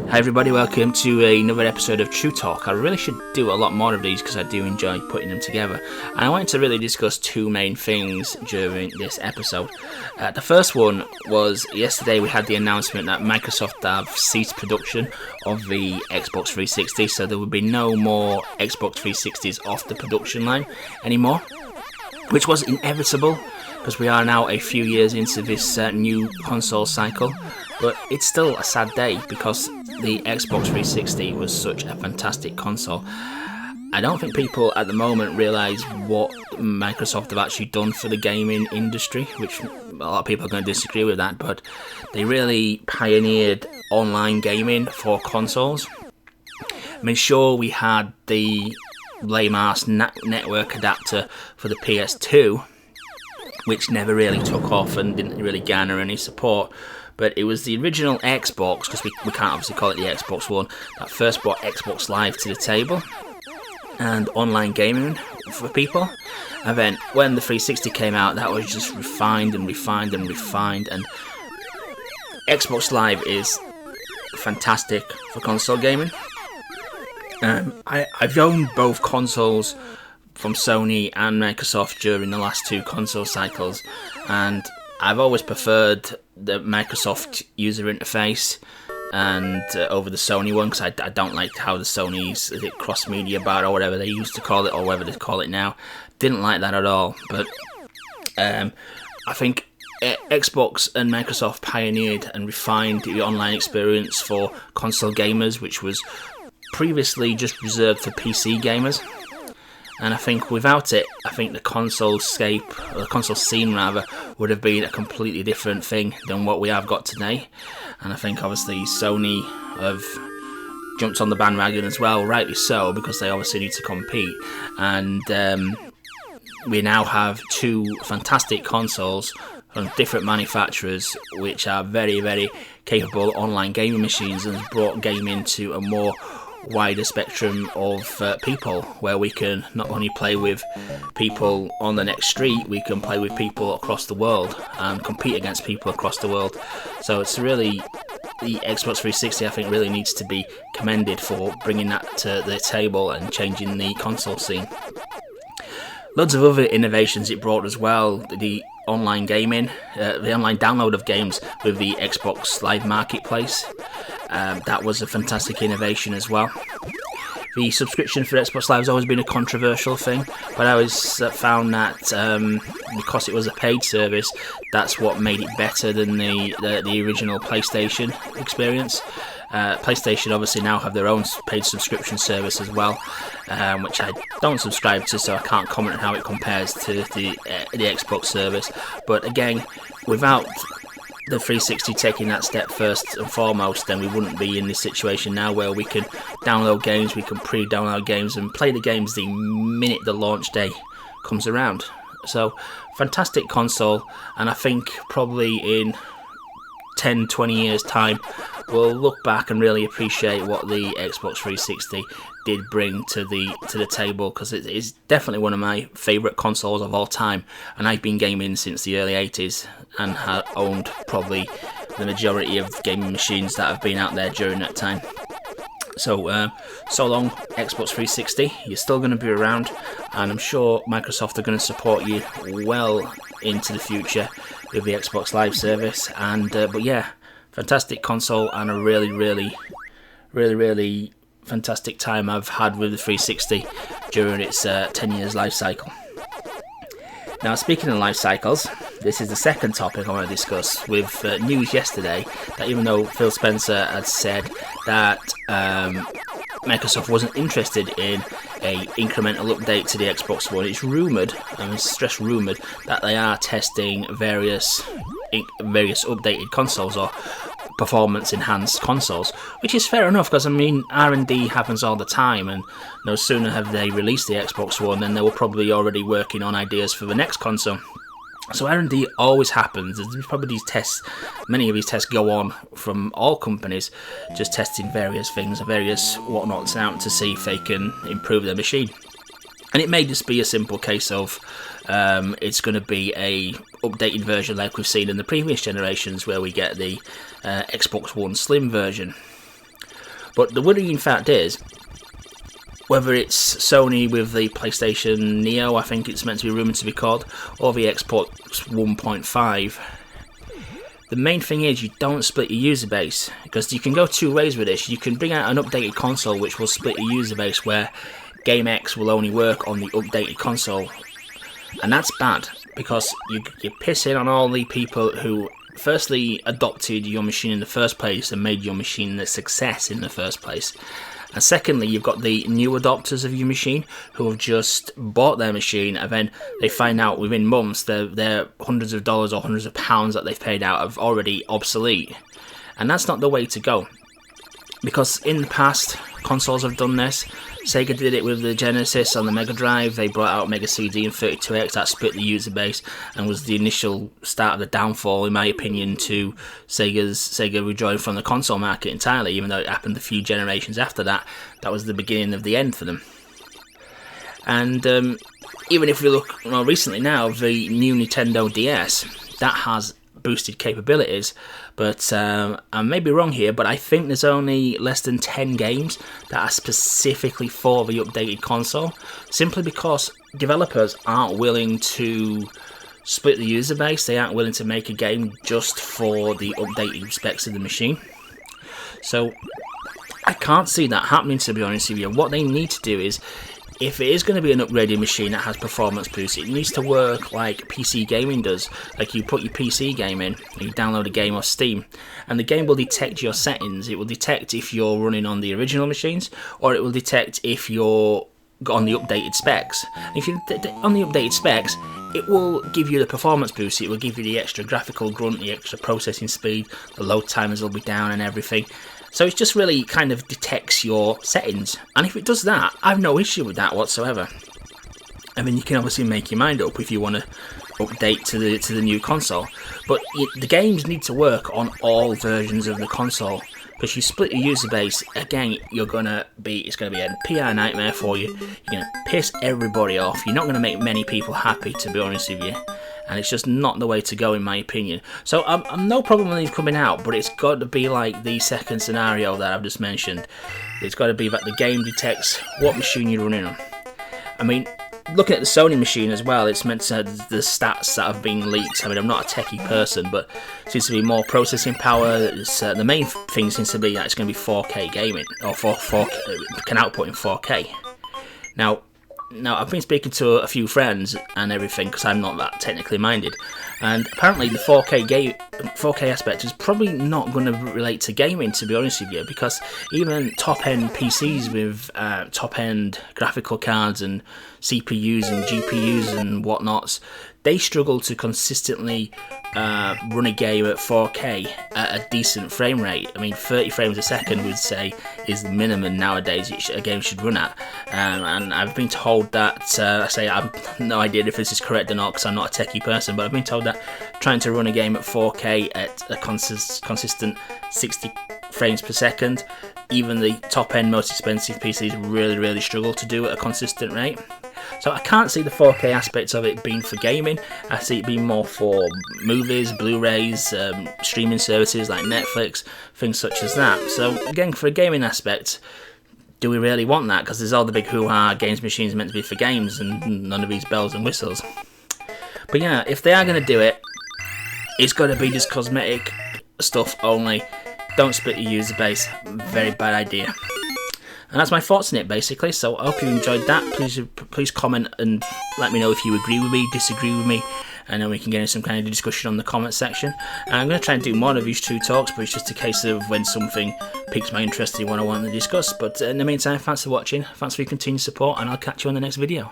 Hi everybody, welcome to another episode of True Talk. I really should do a lot more of these because I do enjoy putting them together. And I wanted to really discuss two main things during this episode. The first one was yesterday we had the announcement that Microsoft have ceased production of the Xbox 360, so there would be no more Xbox 360s off the production line anymore, which was inevitable because we are now a few years into this new console cycle. But it's still a sad day because the Xbox 360 was such a fantastic console. I don't think people at the moment realise what Microsoft have actually done for the gaming industry, which a lot of people are going to disagree with that, but they really pioneered online gaming for consoles. I mean, sure, we had the lame-ass network adapter for the PS2, which never really took off and didn't really garner any support. But it was the original Xbox, because we can't obviously call it the Xbox One, that first brought Xbox Live to the table and online gaming for people. And then when the 360 came out, that was just refined and refined and refined. And Xbox Live is fantastic for console gaming. I've owned both consoles from Sony and Microsoft during the last two console cycles, and I've always preferred the Microsoft user interface and over the Sony one, because I don't like how the Sony's cross-media bar or whatever they used to call it, or whatever they call it now. Didn't like that at all. But I think Xbox and Microsoft pioneered and refined the online experience for console gamers, which was previously just reserved for PC gamers. And I think without it, I think the console scene would have been a completely different thing than what we have got today. And I think obviously Sony have jumped on the bandwagon as well, rightly so, because they obviously need to compete. And we now have two fantastic consoles from different manufacturers, which are very, very capable online gaming machines, and has brought gaming to a more wider spectrum of people, where we can not only play with people on the next street, we can play with people across the world and compete against people across the world. So it's really, the Xbox 360 I think really needs to be commended for bringing that to the table and changing the console scene. Loads of other innovations it brought as well. The online gaming, the online download of games with the Xbox Live Marketplace. That was a fantastic innovation as well. The subscription for Xbox Live has always been a controversial thing, but I always found that because it was a paid service, that's what made it better than the original PlayStation experience. PlayStation obviously now have their own paid subscription service as well, which I don't subscribe to, so I can't comment on how it compares to the Xbox service. But again, without the 360 taking that step first and foremost, then we wouldn't be in this situation now where we can download games, we can pre-download games and play the games the minute the launch day comes around. So, fantastic console, and I think probably in 10-20 years time we'll look back and really appreciate what the Xbox 360 did bring to the table, because it is definitely one of my favourite consoles of all time, and I've been gaming since the early 80s and have owned probably the majority of gaming machines that have been out there during that time. So, so long Xbox 360, you're still going to be around, and I'm sure Microsoft are going to support you well into the future with the Xbox Live service. And but yeah, fantastic console, and a really fantastic time I've had with the 360 during its 10 years life cycle. Now, speaking of life cycles, this is the second topic I want to discuss, with news yesterday that even though Phil Spencer had said that Microsoft wasn't interested in a incremental update to the Xbox One, it's rumoured, and it's stress rumoured, that they are testing various updated consoles or performance enhanced consoles, which is fair enough, because I mean R&D happens all the time, and no sooner have they released the Xbox One than they were probably already working on ideas for the next console. So R&D always happens. There's probably these tests, many of these tests go on from all companies, just testing various things and various whatnots out to see if they can improve their machine. And it may just be a simple case of it's going to be a updated version like we've seen in the previous generations, where we get the Xbox One Slim version. But the worrying fact is, whether it's Sony with the PlayStation Neo, I think it's meant to be rumoured to be called, or the Xbox 1.5, the main thing is you don't split your user base, because you can go two ways with this. You can bring out an updated console which will split your user base, where Game X will only work on the updated console, and that's bad, because you're pissing on all the people who firstly adopted your machine in the first place and made your machine a success in the first place. And secondly, you've got the new adopters of your machine who have just bought their machine, and then they find out within months their hundreds of dollars or hundreds of pounds that they've paid out are already obsolete. And that's not the way to go. Because in the past, consoles have done this. Sega did it with the Genesis on the Mega Drive. They brought out Mega CD and 32X. That split the user base and was the initial start of the downfall, in my opinion, to Sega withdrawing from the console market entirely. Even though it happened a few generations after that, that was the beginning of the end for them. And even if we look more recently now, the new Nintendo DS, that has boosted capabilities, but I may be wrong here, but I think there's only less than 10 games that are specifically for the updated console, simply because developers aren't willing to split the user base. They aren't willing to make a game just for the updated specs of the machine. So I can't see that happening, to be honest with you. What they need to do is, if it is going to be an upgraded machine that has performance boost, it needs to work like PC gaming does. Like, you put your PC game in, and you download a game off Steam, and the game will detect your settings. It will detect if you're running on the original machines, or it will detect if you're on the updated specs. And if you're on the updated specs, it will give you the performance boost. It will give you the extra graphical grunt, the extra processing speed, the load timers will be down and everything. So it just really kind of detects your settings, and if it does that, I have no issue with that whatsoever. I mean, you can obviously make your mind up if you want to update to the new console, but the games need to work on all versions of the console. Because you split your user base, again, it's going to be a PR nightmare for you. You're going to piss everybody off. You're not going to make many people happy, to be honest with you. And it's just not the way to go, in my opinion. So I'm no problem with these coming out, but it's got to be like the second scenario that I've just mentioned. It's got to be that the game detects what machine you're running on. I mean, looking at the Sony machine as well, it's meant to the stats that have been leaked. I mean, I'm not a techie person, but it seems to be more processing power. The main thing seems to be that it's going to be 4K gaming, or 4K can output in 4K. Now, I've been speaking to a few friends and everything, because I'm not that technically minded, and apparently the 4K aspect is probably not going to relate to gaming, to be honest with you, because even top-end PCs with top-end graphical cards and CPUs and GPUs and whatnots, they struggle to consistently run a game at 4K at a decent frame rate. I mean, 30 frames a second would say is the minimum nowadays a game should run at. And I've been told that, I have no idea if this is correct or not, because I'm not a techie person, but I've been told that trying to run a game at 4K at a consistent 60 frames per second, even the top-end, most expensive PCs really struggle to do at a consistent rate. So I can't see the 4K aspects of it being for gaming. I see it being more for movies, Blu-rays, streaming services like Netflix, things such as that. So again, for a gaming aspect, do we really want that? Because there's all the big hoo-ha, games machines meant to be for games, and none of these bells and whistles. But yeah, if they are going to do it, it's got to be just cosmetic stuff only. Don't split your user base. Very bad idea. And that's my thoughts on it, basically. So I hope you enjoyed that. Please comment and let me know if you agree with me, disagree with me, and then we can get into some kind of discussion on the comment section. And I'm going to try and do more of these true talks, but it's just a case of when something piques my interest in what I want to discuss. But in the meantime, thanks for watching, thanks for your continued support, and I'll catch you on the next video.